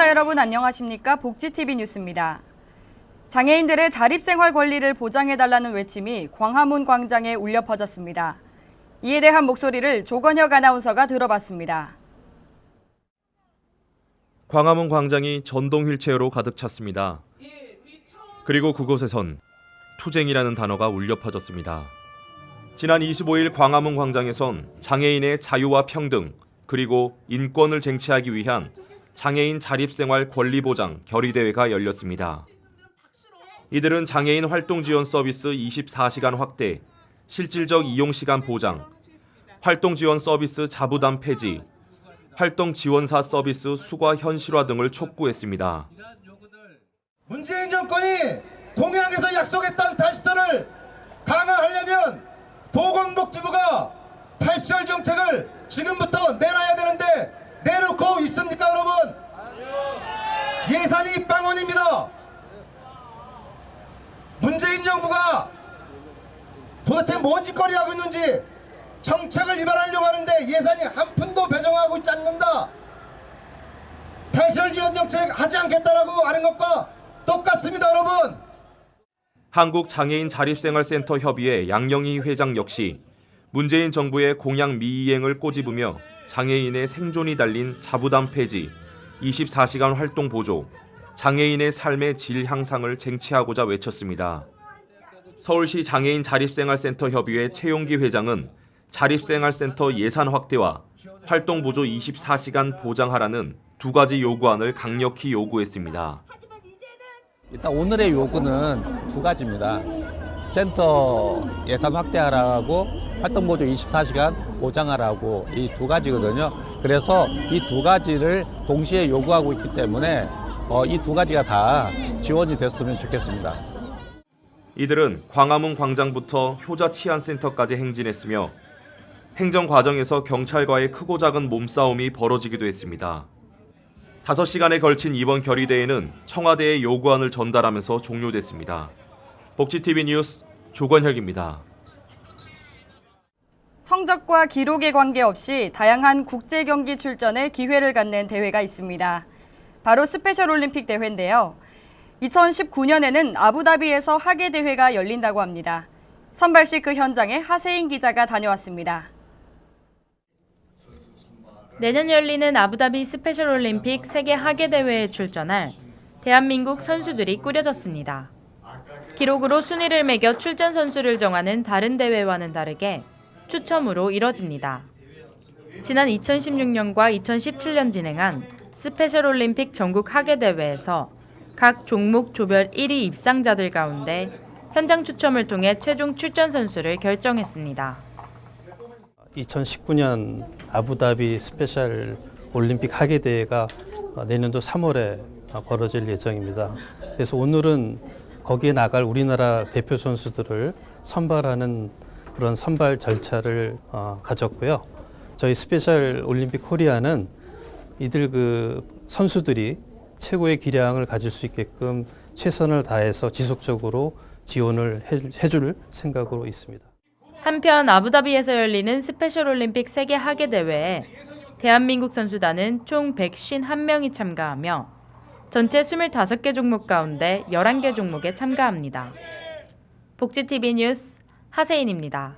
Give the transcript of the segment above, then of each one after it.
시청자 여러분 안녕하십니까? 복지TV 뉴스입니다. 장애인들의 자립생활 권리를 보장해달라는 외침이 광화문 광장에 울려 퍼졌습니다. 이에 대한 목소리를 조건혁 아나운서가 들어봤습니다. 광화문 광장이 전동 휠체어로 가득 찼습니다. 그리고 그곳에선 투쟁이라는 단어가 울려 퍼졌습니다. 지난 25일 광화문 광장에선 장애인의 자유와 평등 그리고 인권을 쟁취하기 위한 장애인 자립생활 권리 보장 결의대회가 열렸습니다. 이들은 장애인 활동 지원 서비스 24시간 확대, 실질적 이용 시간 보장, 활동 지원 서비스 자부담 폐지, 활동 지원사 서비스 수과 현실화 등을 촉구했습니다. 문재인 정권이 공약에서 약속했던 탈시설을 강화하려면 보건복지부가 탈시설 정책을 지금부터 내놔야 되는데 내놓고 있습니까, 여러분? 예산이 빵원입니다. 문재인 정부가 도대체 뭔 짓거리 하고 있는지 정책을 위반하려고 하는데 예산이 한 푼도 배정하고 있지 않는다. 탈시설 지원 정책 하지 않겠다라고 하는 것과 똑같습니다, 여러분. 한국장애인자립생활센터 협의회 양영희 회장 역시 문재인 정부의 공약 미이행을 꼬집으며 장애인의 생존이 달린 자부담 폐지, 24시간 활동 보조, 장애인의 삶의 질 향상을 쟁취하고자 외쳤습니다. 서울시 장애인 자립생활센터 협의회 최용기 회장은 자립생활센터 예산 확대와 활동 보조 24시간 보장하라는 두 가지 요구안을 강력히 요구했습니다. 일단 오늘의 요구는 두 가지입니다. 센터 예산 확대하라고 활동 보조 24시간 보장하라고 이 두 가지거든요. 그래서 이 두 가지를 동시에 요구하고 있기 때문에 이 두 가지가 다 지원이 됐으면 좋겠습니다. 이들은 광화문 광장부터 효자치안센터까지 행진했으며 행정 과정에서 경찰과의 크고 작은 몸싸움이 벌어지기도 했습니다. 5시간에 걸친 이번 결의대회는 청와대의 요구안을 전달하면서 종료됐습니다. 복지TV 뉴스 조건혁입니다. 성적과 기록에 관계없이 다양한 국제 경기 출전에 기회를 갖는 대회가 있습니다. 바로 스페셜 올림픽 대회인데요. 2019년에는 아부다비에서 하계 대회가 열린다고 합니다. 선발식 그 현장에 하세인 기자가 다녀왔습니다. 내년 열리는 아부다비 스페셜 올림픽 세계 하계 대회에 출전할 대한민국 선수들이 꾸려졌습니다. 기록으로 순위를 매겨 출전 선수를 정하는 다른 대회와는 다르게 추첨으로 이뤄집니다. 지난 2016년과 2017년 진행한 스페셜 올림픽 전국 하계 대회에서 각 종목 조별 1위 입상자들 가운데 현장 추첨을 통해 최종 출전 선수를 결정했습니다. 2019년 아부다비 스페셜 올림픽 하계 대회가 내년도 3월에 벌어질 예정입니다. 그래서 오늘은 거기에 나갈 우리나라 대표 선수들을 선발하는 그런 선발 절차를 가졌고요. 저희 스페셜 올림픽 코리아는 이들 그 선수들이 최고의 기량을 가질 수 있게끔 최선을 다해서 지속적으로 지원을 해줄 생각으로 있습니다. 한편 아부다비에서 열리는 스페셜 올림픽 세계 하계 대회에 대한민국 선수단은 총 151명이 참가하며 전체 25개 종목 가운데 11개 종목에 참가합니다. 복지TV 뉴스 하세인입니다.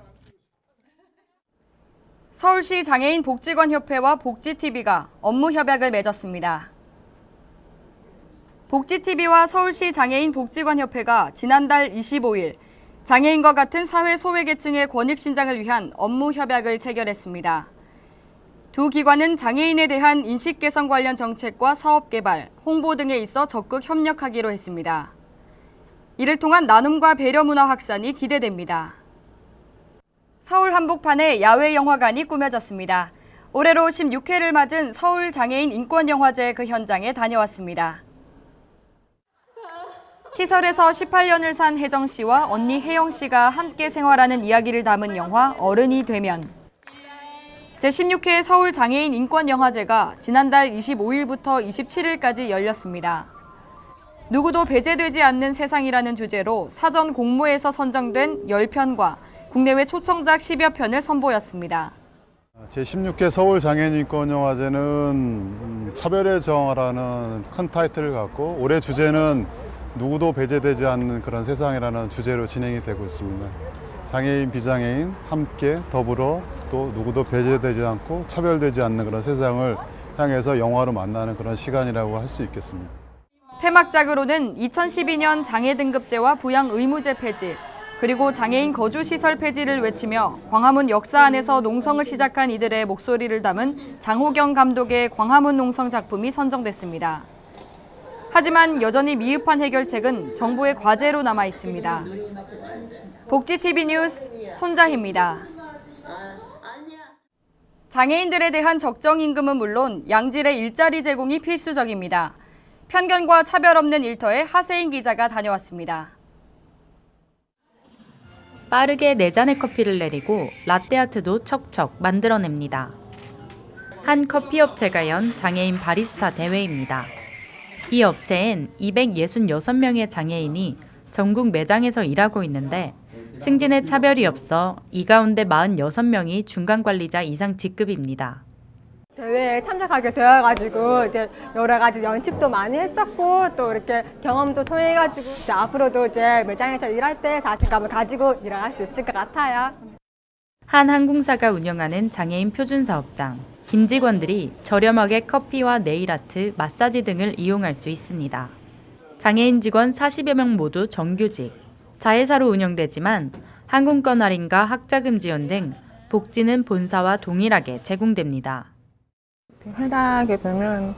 서울시 장애인 복지관협회와 복지TV가 업무 협약을 맺었습니다. 복지TV와 서울시 장애인 복지관협회가 지난달 25일 장애인과 같은 사회 소외계층의 권익 신장을 위한 업무 협약을 체결했습니다. 두 기관은 장애인에 대한 인식 개선 관련 정책과 사업 개발, 홍보 등에 있어 적극 협력하기로 했습니다. 이를 통한 나눔과 배려 문화 확산이 기대됩니다. 서울 한복판에 야외 영화관이 꾸며졌습니다. 올해로 16회를 맞은 서울 장애인 인권영화제 그 현장에 다녀왔습니다. 시설에서 18년을 산 혜정 씨와 언니 혜영 씨가 함께 생활하는 이야기를 담은 영화 어른이 되면. 제16회 서울 장애인 인권영화제가 지난달 25일부터 27일까지 열렸습니다. 누구도 배제되지 않는 세상이라는 주제로 사전 공모에서 선정된 10편과 국내외 초청작 10여 편을 선보였습니다. 제16회 서울장애인인권영화제는 차별의 정화라는 큰 타이틀을 갖고 올해 주제는 누구도 배제되지 않는 그런 세상이라는 주제로 진행이 되고 있습니다. 장애인, 비장애인 함께 더불어 또 누구도 배제되지 않고 차별되지 않는 그런 세상을 향해서 영화로 만나는 그런 시간이라고 할 수 있겠습니다. 폐막작으로는 2012년 장애 등급제와 부양 의무제 폐지, 그리고 장애인 거주 시설 폐지를 외치며 광화문 역사 안에서 농성을 시작한 이들의 목소리를 담은 장호경 감독의 광화문 농성 작품이 선정됐습니다. 하지만 여전히 미흡한 해결책은 정부의 과제로 남아 있습니다. 복지TV 뉴스 손자희입니다. 장애인들에 대한 적정 임금은 물론 양질의 일자리 제공이 필수적입니다. 편견과 차별 없는 일터에 하세인 기자가 다녀왔습니다. 빠르게 4잔의 커피를 내리고 라떼아트도 척척 만들어냅니다. 한 커피업체가 연 장애인 바리스타 대회입니다. 이 업체엔 266명의 장애인이 전국 매장에서 일하고 있는데 승진에 차별이 없어 이 가운데 46명이 중간관리자 이상 직급입니다. 대회에 참석하게 되어가지고 이제 여러 가지 연습도 많이 했었고 또 이렇게 경험도 통해가지고 이제 앞으로도 이제 매장에서 일할 때 자신감을 가지고 일할 수 있을 것 같아요. 한 항공사가 운영하는 장애인 표준사업장. 임직원들이 저렴하게 커피와 네일아트, 마사지 등을 이용할 수 있습니다. 장애인 직원 40여 명 모두 정규직. 자회사로 운영되지만 항공권 할인과 학자금 지원 등 복지는 본사와 동일하게 제공됩니다. 회사에 보면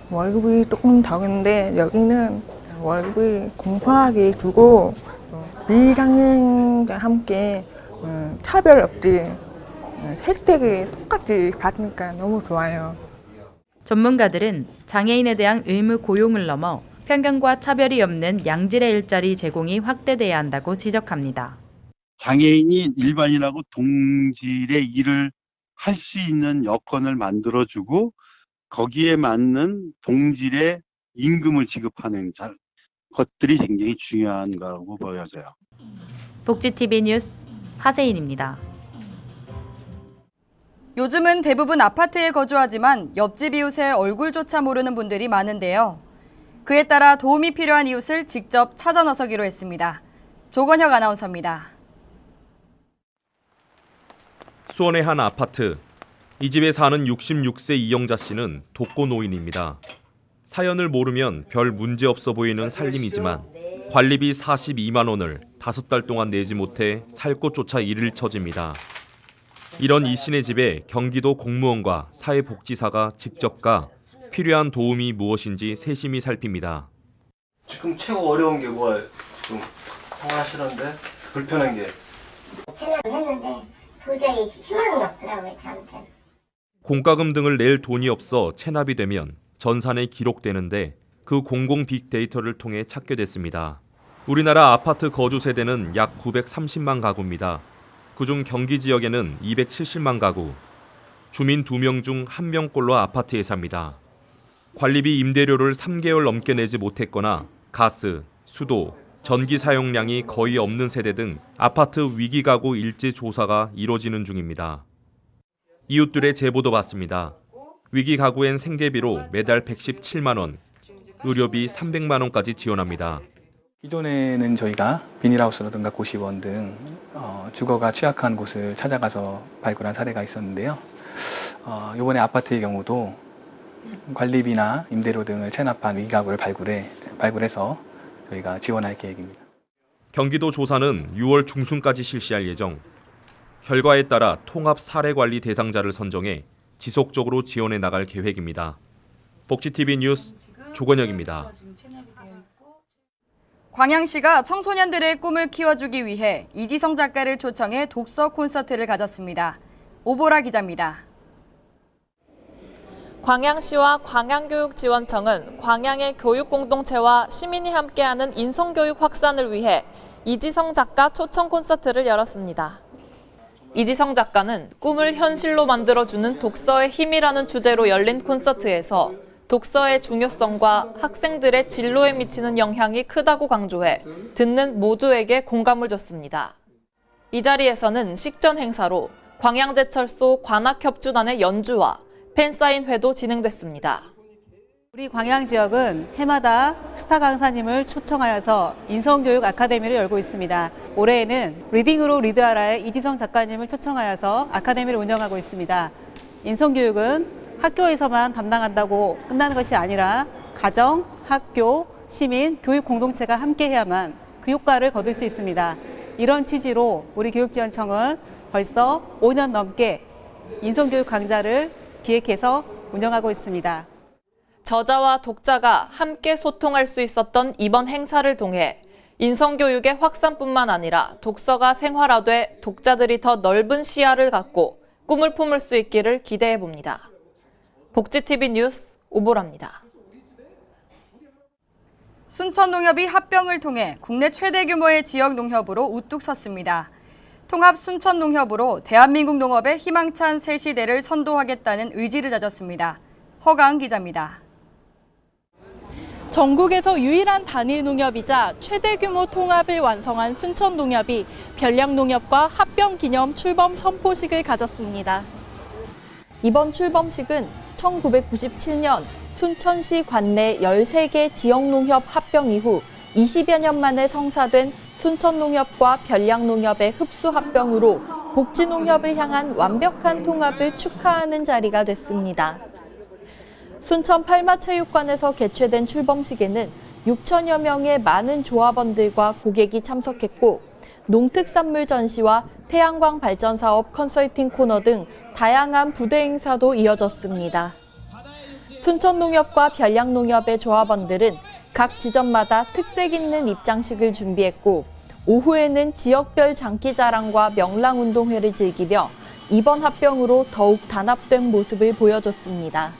월급이 조금 적은데 여기는 월급이 공평하게 주고 미장애인과 함께 차별 없이 혜택이 똑같이 받으니까 너무 좋아요. 전문가들은 장애인에 대한 의무 고용을 넘어 편견과 차별이 없는 양질의 일자리 제공이 확대돼야 한다고 지적합니다. 장애인이 일반인하고 동질의 일을 할 수 있는 여건을 만들어주고 거기에 맞는 동질의 임금을 지급하는 것들이 굉장히 중요한 거라고 보여져요. 복지TV 뉴스 하세인입니다. 요즘은 대부분 아파트에 거주하지만 옆집 이웃의 얼굴조차 모르는 분들이 많은데요. 그에 따라 도움이 필요한 이웃을 직접 찾아 나서기로 했습니다. 조건혁 아나운서입니다. 수원의 한 아파트. 이 집에 사는 66세 이영자 씨는 독거노인입니다. 사연을 모르면 별 문제 없어 보이는 살림이지만 관리비 42만 원을 5달 동안 내지 못해 살 곳조차 잃을 처지입니다. 이런 이 씨네 집에 경기도 공무원과 사회복지사가 직접 가 필요한 도움이 무엇인지 세심히 살핍니다. 지금 최고 어려운 게 뭐야? 지금 생활하시는데 불편한 게. 체납을 했는데 도저히 희망이 없더라고요, 저한테는. 공과금 등을 낼 돈이 없어 체납이 되면 전산에 기록되는데 그 공공 빅데이터를 통해 찾게 됐습니다. 우리나라 아파트 거주 세대는 약 930만 가구입니다. 그중 경기 지역에는 270만 가구, 주민 2명 중 1명꼴로 아파트에 삽니다. 관리비 임대료를 3개월 넘게 내지 못했거나 가스, 수도, 전기 사용량이 거의 없는 세대 등 아파트 위기 가구 일지 조사가 이뤄지는 중입니다. 이웃들의 제보도 받습니다. 위기 가구엔 생계비로 매달 117만 원, 의료비 300만 원까지 지원합니다. 기존에는 저희가 비닐하우스라든가 고시원 등 주거가 취약한 곳을 찾아가서 발굴한 사례가 있었는데요. 이번에 아파트의 경우도 관리비나 임대료 등을 체납한 위기가구를 발굴해서 저희가 지원할 계획입니다. 경기도 조사는 6월 중순까지 실시할 예정. 결과에 따라 통합 사례관리 대상자를 선정해 지속적으로 지원해 나갈 계획입니다. 복지TV 뉴스 조건혁입니다. 광양시가 청소년들의 꿈을 키워주기 위해 이지성 작가를 초청해 독서 콘서트를 가졌습니다. 오보라 기자입니다. 광양시와 광양교육지원청은 광양의 교육공동체와 시민이 함께하는 인성교육 확산을 위해 이지성 작가 초청 콘서트를 열었습니다. 이지성 작가는 꿈을 현실로 만들어주는 독서의 힘이라는 주제로 열린 콘서트에서 독서의 중요성과 학생들의 진로에 미치는 영향이 크다고 강조해 듣는 모두에게 공감을 줬습니다. 이 자리에서는 식전 행사로 광양제철소 관악협주단의 연주와 팬사인회도 진행됐습니다. 우리 광양 지역은 해마다 스타 강사님을 초청하여서 인성교육 아카데미를 열고 있습니다. 올해에는 리딩으로 리드하라의 이지성 작가님을 초청하여서 아카데미를 운영하고 있습니다. 인성교육은 학교에서만 담당한다고 끝나는 것이 아니라 가정, 학교, 시민, 교육 공동체가 함께해야만 그 효과를 거둘 수 있습니다. 이런 취지로 우리 교육지원청은 벌써 5년 넘게 인성교육 강좌를 기획해서 운영하고 있습니다. 저자와 독자가 함께 소통할 수 있었던 이번 행사를 통해 인성교육의 확산뿐만 아니라 독서가 생활화돼 독자들이 더 넓은 시야를 갖고 꿈을 품을 수 있기를 기대해 봅니다. 복지TV 뉴스 오보라입니다. 순천농협이 합병을 통해 국내 최대 규모의 지역 농협으로 우뚝 섰습니다. 통합 순천농협으로 대한민국 농업의 희망찬 새 시대를 선도하겠다는 의지를 다졌습니다. 허가은 기자입니다. 전국에서 유일한 단일 농협이자 최대 규모 통합을 완성한 순천농협이 별량농협과 합병 기념 출범 선포식을 가졌습니다. 이번 출범식은 1997년 순천시 관내 13개 지역농협 합병 이후 20여 년 만에 성사된 순천농협과 별량농협의 흡수 합병으로 복지농협을 향한 완벽한 통합을 축하하는 자리가 됐습니다. 순천 팔마체육관에서 개최된 출범식에는 6천여 명의 많은 조합원들과 고객이 참석했고 농특산물 전시와 태양광 발전 사업 컨설팅 코너 등 다양한 부대 행사도 이어졌습니다. 순천농협과 별량농협의 조합원들은 각 지점마다 특색 있는 입장식을 준비했고 오후에는 지역별 장기자랑과 명랑운동회를 즐기며 이번 합병으로 더욱 단합된 모습을 보여줬습니다.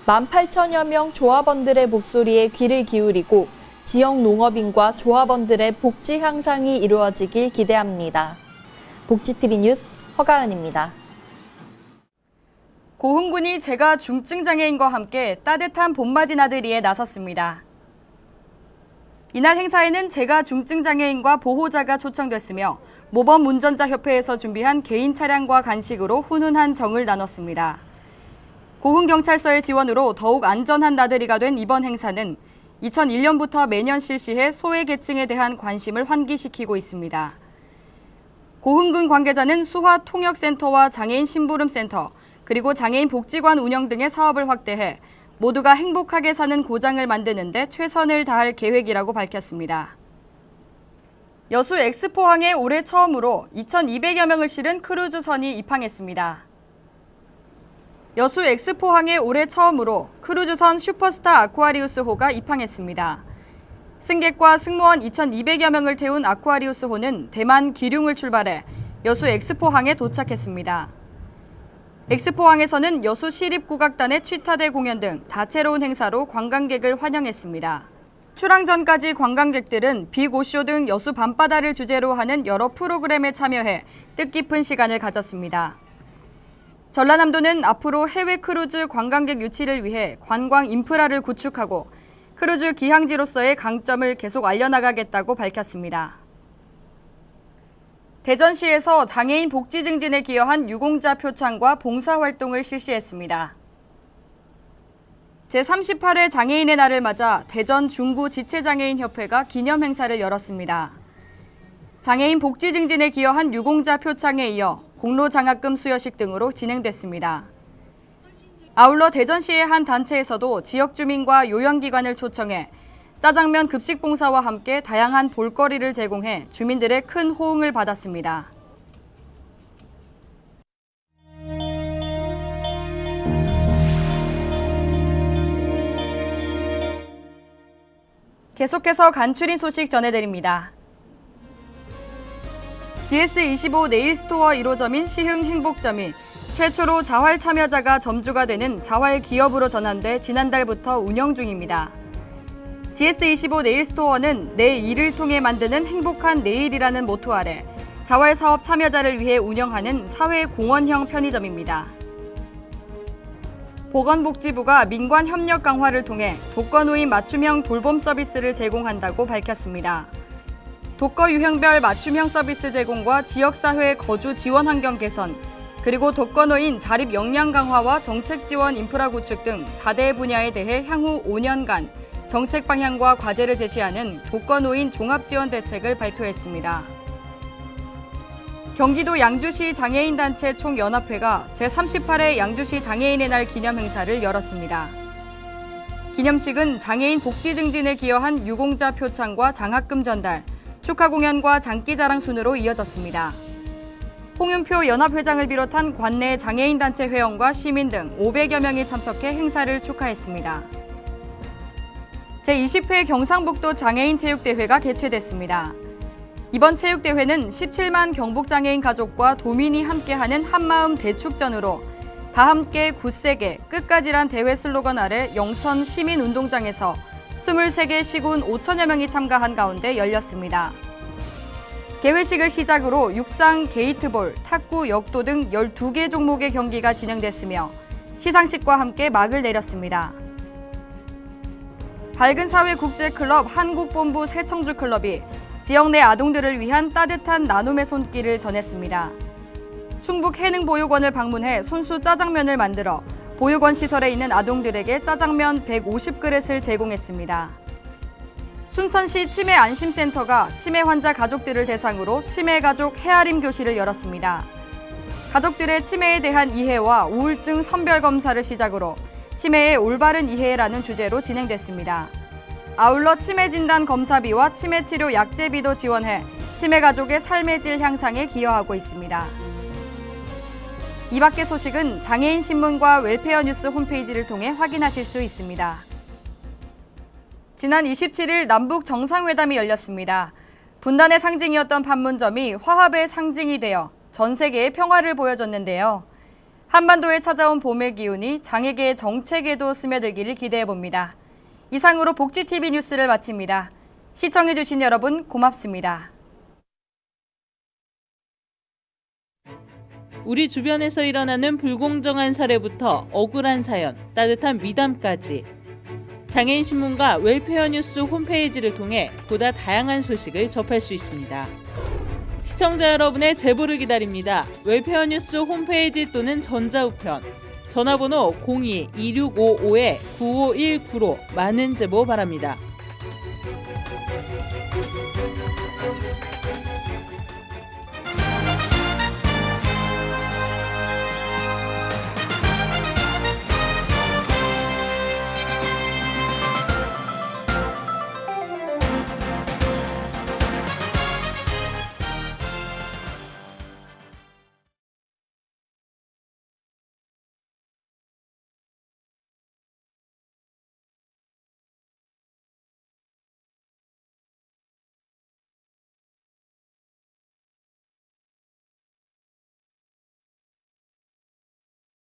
18,000여 명 조합원들의 목소리에 귀를 기울이고 지역 농업인과 조합원들의 복지 향상이 이루어지길 기대합니다. 복지TV 뉴스 허가은입니다. 고흥군이 재가 중증장애인과 함께 따뜻한 봄맞이 나들이에 나섰습니다. 이날 행사에는 재가 중증장애인과 보호자가 초청됐으며 모범 운전자협회에서 준비한 개인 차량과 간식으로 훈훈한 정을 나눴습니다. 고흥경찰서의 지원으로 더욱 안전한 나들이가 된 이번 행사는 2001년부터 매년 실시해 소외계층에 대한 관심을 환기시키고 있습니다. 고흥군 관계자는 수화통역센터와 장애인 심부름센터, 그리고 장애인 복지관 운영 등의 사업을 확대해 모두가 행복하게 사는 고장을 만드는 데 최선을 다할 계획이라고 밝혔습니다. 여수 엑스포항에 올해 처음으로 2,200여 명을 실은 크루즈선이 입항했습니다. 여수 엑스포항에 올해 처음으로 크루즈선 슈퍼스타 아쿠아리우스호가 입항했습니다. 승객과 승무원 2,200여 명을 태운 아쿠아리우스호는 대만 기륭을 출발해 여수 엑스포항에 도착했습니다. 엑스포항에서는 여수 시립국악단의 취타대 공연 등 다채로운 행사로 관광객을 환영했습니다. 출항 전까지 관광객들은 비고쇼 등 여수 밤바다를 주제로 하는 여러 프로그램에 참여해 뜻깊은 시간을 가졌습니다. 전라남도는 앞으로 해외 크루즈 관광객 유치를 위해 관광 인프라를 구축하고 크루즈 기항지로서의 강점을 계속 알려나가겠다고 밝혔습니다. 대전시에서 장애인 복지 증진에 기여한 유공자 표창과 봉사활동을 실시했습니다. 제38회 장애인의 날을 맞아 대전 중구지체장애인협회가 기념행사를 열었습니다. 장애인 복지 증진에 기여한 유공자 표창에 이어 공로장학금 수여식 등으로 진행됐습니다. 아울러 대전시의 한 단체에서도 지역 주민과 요양기관을 초청해 짜장면 급식 봉사와 함께 다양한 볼거리를 제공해 주민들의 큰 호응을 받았습니다. 계속해서 간추린 소식 전해드립니다. GS25 네일스토어 1호점인 시흥 행복점이 최초로 자활 참여자가 점주가 되는 자활 기업으로 전환돼 지난달부터 운영 중입니다. GS25 네일스토어는 내 일을 통해 만드는 행복한 내일이라는 모토 아래 자활 사업 참여자를 위해 운영하는 사회 공헌형 편의점입니다. 보건복지부가 민관 협력 강화를 통해 독거노인 맞춤형 돌봄 서비스를 제공한다고 밝혔습니다. 독거 유형별 맞춤형 서비스 제공과 지역사회 거주 지원 환경 개선, 그리고 독거노인 자립 역량 강화와 정책 지원 인프라 구축 등 4대 분야에 대해 향후 5년간 정책 방향과 과제를 제시하는 독거노인 종합지원 대책을 발표했습니다. 경기도 양주시 장애인단체 총연합회가 제38회 양주시 장애인의 날 기념 행사를 열었습니다. 기념식은 장애인 복지 증진에 기여한 유공자 표창과 장학금 전달, 축하 공연과 장기자랑 순으로 이어졌습니다. 홍윤표 연합회장을 비롯한 관내 장애인단체 회원과 시민 등 500여 명이 참석해 행사를 축하했습니다. 제20회 경상북도 장애인 체육대회가 개최됐습니다. 이번 체육대회는 17만 경북장애인 가족과 도민이 함께하는 한마음 대축전으로 다 함께 굳세게 끝까지란 대회 슬로건 아래 영천 시민운동장에서 23개 시군 5천여 명이 참가한 가운데 열렸습니다. 개회식을 시작으로 육상, 게이트볼, 탁구, 역도 등 12개 종목의 경기가 진행됐으며 시상식과 함께 막을 내렸습니다. 밝은 사회 국제클럽 한국본부 새청주클럽이 지역 내 아동들을 위한 따뜻한 나눔의 손길을 전했습니다. 충북 해능보육원을 방문해 손수 짜장면을 만들어 보육원 시설에 있는 아동들에게 짜장면 150그릇을 제공했습니다. 순천시 치매안심센터가 치매 환자 가족들을 대상으로 치매가족 헤아림 교실을 열었습니다. 가족들의 치매에 대한 이해와 우울증 선별검사를 시작으로 치매의 올바른 이해라는 주제로 진행됐습니다. 아울러 치매 진단 검사비와 치매 치료 약제비도 지원해 치매 가족의 삶의 질 향상에 기여하고 있습니다. 이 밖의 소식은 장애인 신문과 웰페어 뉴스 홈페이지를 통해 확인하실 수 있습니다. 지난 27일 남북 정상회담이 열렸습니다. 분단의 상징이었던 판문점이 화합의 상징이 되어 전 세계에 평화를 보여줬는데요. 한반도에 찾아온 봄의 기운이 장애계의 정책에도 스며들기를 기대해봅니다. 이상으로 복지TV 뉴스를 마칩니다. 시청해주신 여러분 고맙습니다. 우리 주변에서 일어나는 불공정한 사례부터 억울한 사연, 따뜻한 미담까지 장애인 신문과 웰페어 뉴스 홈페이지를 통해 보다 다양한 소식을 접할 수 있습니다. 시청자 여러분의 제보를 기다립니다. 웰페어 뉴스 홈페이지 또는 전자우편, 전화번호 02-2655-9519로 많은 제보 바랍니다.